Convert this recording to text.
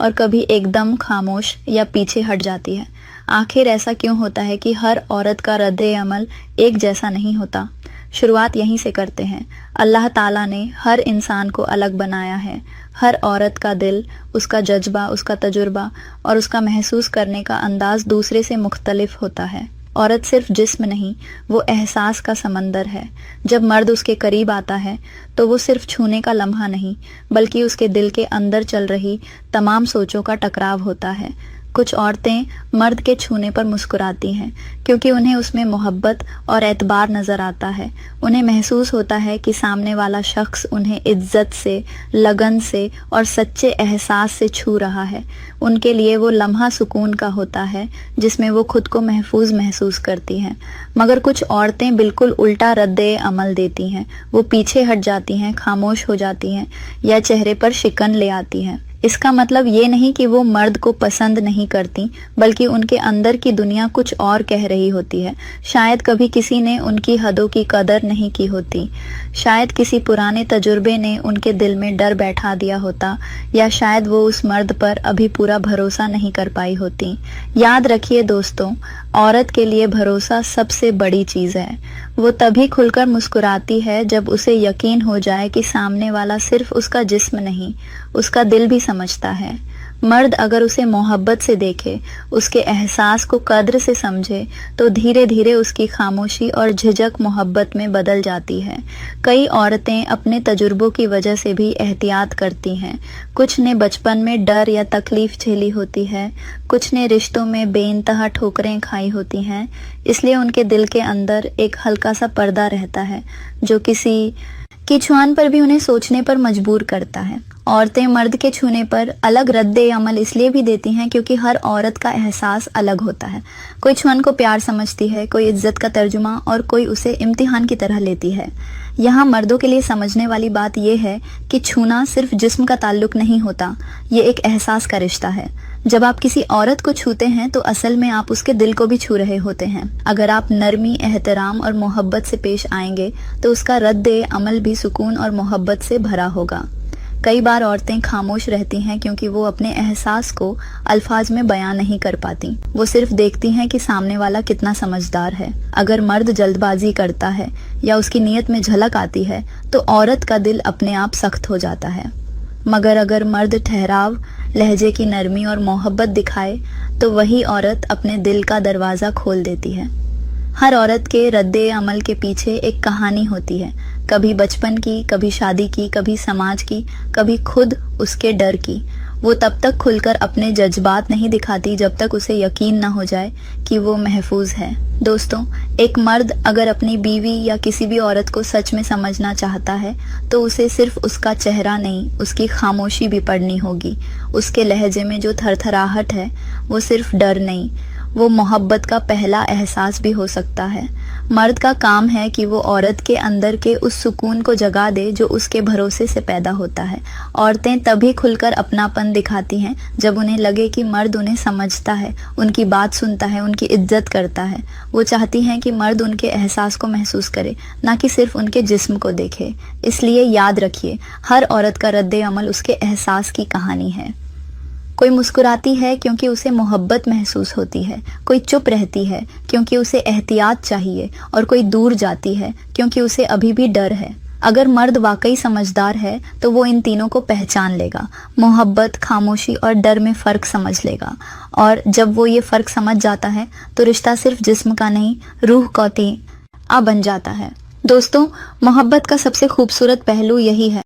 اور کبھی ایک دم خاموش یا پیچھے ہٹ جاتی ہے۔ آخر ایسا کیوں ہوتا ہے کہ ہر عورت کا رد عمل ایک جیسا نہیں ہوتا؟ شروعات یہیں سے کرتے ہیں۔ اللہ تعالیٰ نے ہر انسان کو الگ بنایا ہے۔ ہر عورت کا دل، اس کا جذبہ، اس کا تجربہ اور اس کا محسوس کرنے کا انداز دوسرے سے مختلف ہوتا ہے۔ عورت صرف جسم نہیں، وہ احساس کا سمندر ہے۔ جب مرد اس کے قریب آتا ہے تو وہ صرف چھونے کا لمحہ نہیں، بلکہ اس کے دل کے اندر چل رہی تمام سوچوں کا ٹکراؤ ہوتا ہے۔ کچھ عورتیں مرد کے چھونے پر مسکراتی ہیں کیونکہ انہیں اس میں محبت اور اعتبار نظر آتا ہے۔ انہیں محسوس ہوتا ہے کہ سامنے والا شخص انہیں عزت سے، لگن سے اور سچے احساس سے چھو رہا ہے۔ ان کے لیے وہ لمحہ سکون کا ہوتا ہے جس میں وہ خود کو محفوظ محسوس کرتی ہیں۔ مگر کچھ عورتیں بالکل الٹا رد عمل دیتی ہیں۔ وہ پیچھے ہٹ جاتی ہیں، خاموش ہو جاتی ہیں یا چہرے پر شکن لے آتی ہیں۔ اس کا مطلب یہ نہیں کہ وہ مرد کو پسند نہیں کرتی، بلکہ ان کے اندر کی دنیا کچھ اور کہہ رہی ہوتی ہے۔ شاید کبھی کسی نے ان کی حدوں کی قدر نہیں کی ہوتی، شاید کسی پرانے تجربے نے ان کے دل میں ڈر بیٹھا دیا ہوتا، یا شاید وہ اس مرد پر ابھی پورا بھروسہ نہیں کر پائی ہوتی۔ یاد رکھیے دوستوں، عورت کے لیے بھروسہ سب سے بڑی چیز ہے۔ وہ تبھی کھل کر مسکراتی ہے جب اسے یقین ہو جائے کہ سامنے والا صرف اس کا جسم نہیں، اس کا دل بھی سمجھتا ہے۔ مرد اگر اسے محبت سے دیکھے، اس کے احساس کو قدر سے سمجھے، تو دھیرے دھیرے اس کی خاموشی اور جھجک محبت میں بدل جاتی ہے۔ کئی عورتیں اپنے تجربوں کی وجہ سے بھی احتیاط کرتی ہیں۔ کچھ نے بچپن میں ڈر یا تکلیف جھیلی ہوتی ہے، کچھ نے رشتوں میں بے انتہا ٹھوکریں کھائی ہوتی ہیں، اس لیے ان کے دل کے اندر ایک ہلکا سا پردہ رہتا ہے جو کسی کی چھوان پر بھی انہیں سوچنے پر مجبور کرتا ہے۔ عورتیں مرد کے چھونے پر الگ رد عمل اس لیے بھی دیتی ہیں کیونکہ ہر عورت کا احساس الگ ہوتا ہے۔ کوئی چھوان کو پیار سمجھتی ہے، کوئی عزت کا ترجمہ اور کوئی اسے امتحان کی طرح لیتی ہے۔ یہاں مردوں کے لیے سمجھنے والی بات یہ ہے کہ چھونا صرف جسم کا تعلق نہیں ہوتا، یہ ایک احساس کا رشتہ ہے۔ جب آپ کسی عورت کو چھوتے ہیں تو اصل میں آپ اس کے دل کو بھی چھو رہے ہوتے ہیں۔ اگر آپ نرمی، احترام اور محبت سے پیش آئیں گے تو اس کا رد عمل بھی سکون اور محبت سے بھرا ہوگا۔ کئی بار عورتیں خاموش رہتی ہیں کیونکہ وہ اپنے احساس کو الفاظ میں بیان نہیں کر پاتی۔ وہ صرف دیکھتی ہیں کہ سامنے والا کتنا سمجھدار ہے۔ اگر مرد جلد بازی کرتا ہے یا اس کی نیت میں جھلک آتی ہے تو عورت کا دل اپنے آپ سخت ہو جاتا ہے۔ مگر اگر مرد ٹھہراؤ، لہجے کی نرمی اور محبت دکھائے تو وہی عورت اپنے دل کا دروازہ کھول دیتی ہے۔ ہر عورت کے رد عمل کے پیچھے ایک کہانی ہوتی ہے، کبھی بچپن کی، کبھی شادی کی، کبھی سماج کی، کبھی خود اس کے ڈر کی۔ وہ تب تک کھل کر اپنے جذبات نہیں دکھاتی جب تک اسے یقین نہ ہو جائے کہ وہ محفوظ ہے۔ دوستوں، ایک مرد اگر اپنی بیوی یا کسی بھی عورت کو سچ میں سمجھنا چاہتا ہے تو اسے صرف اس کا چہرہ نہیں، اس کی خاموشی بھی پڑھنی ہوگی۔ اس کے لہجے میں جو تھر تھراہٹ ہے وہ صرف ڈر نہیں، وہ محبت کا پہلا احساس بھی ہو سکتا ہے۔ مرد کا کام ہے کہ وہ عورت کے اندر کے اس سکون کو جگا دے جو اس کے بھروسے سے پیدا ہوتا ہے۔ عورتیں تبھی کھل کر اپناپن دکھاتی ہیں جب انہیں لگے کہ مرد انہیں سمجھتا ہے، ان کی بات سنتا ہے، ان کی عزت کرتا ہے۔ وہ چاہتی ہیں کہ مرد ان کے احساس کو محسوس کرے، نہ کہ صرف ان کے جسم کو دیکھے۔ اس لیے یاد رکھیے، ہر عورت کا رد عمل اس کے احساس کی کہانی ہے۔ کوئی مسکراتی ہے کیونکہ اسے محبت محسوس ہوتی ہے، کوئی چپ رہتی ہے کیونکہ اسے احتیاط چاہیے، اور کوئی دور جاتی ہے کیونکہ اسے ابھی بھی ڈر ہے۔ اگر مرد واقعی سمجھدار ہے تو وہ ان تینوں کو پہچان لے گا، محبت، خاموشی اور ڈر میں فرق سمجھ لے گا۔ اور جب وہ یہ فرق سمجھ جاتا ہے تو رشتہ صرف جسم کا نہیں، روح کا بن جاتا ہے۔ دوستوں، محبت کا سب سے خوبصورت پہلو یہی ہے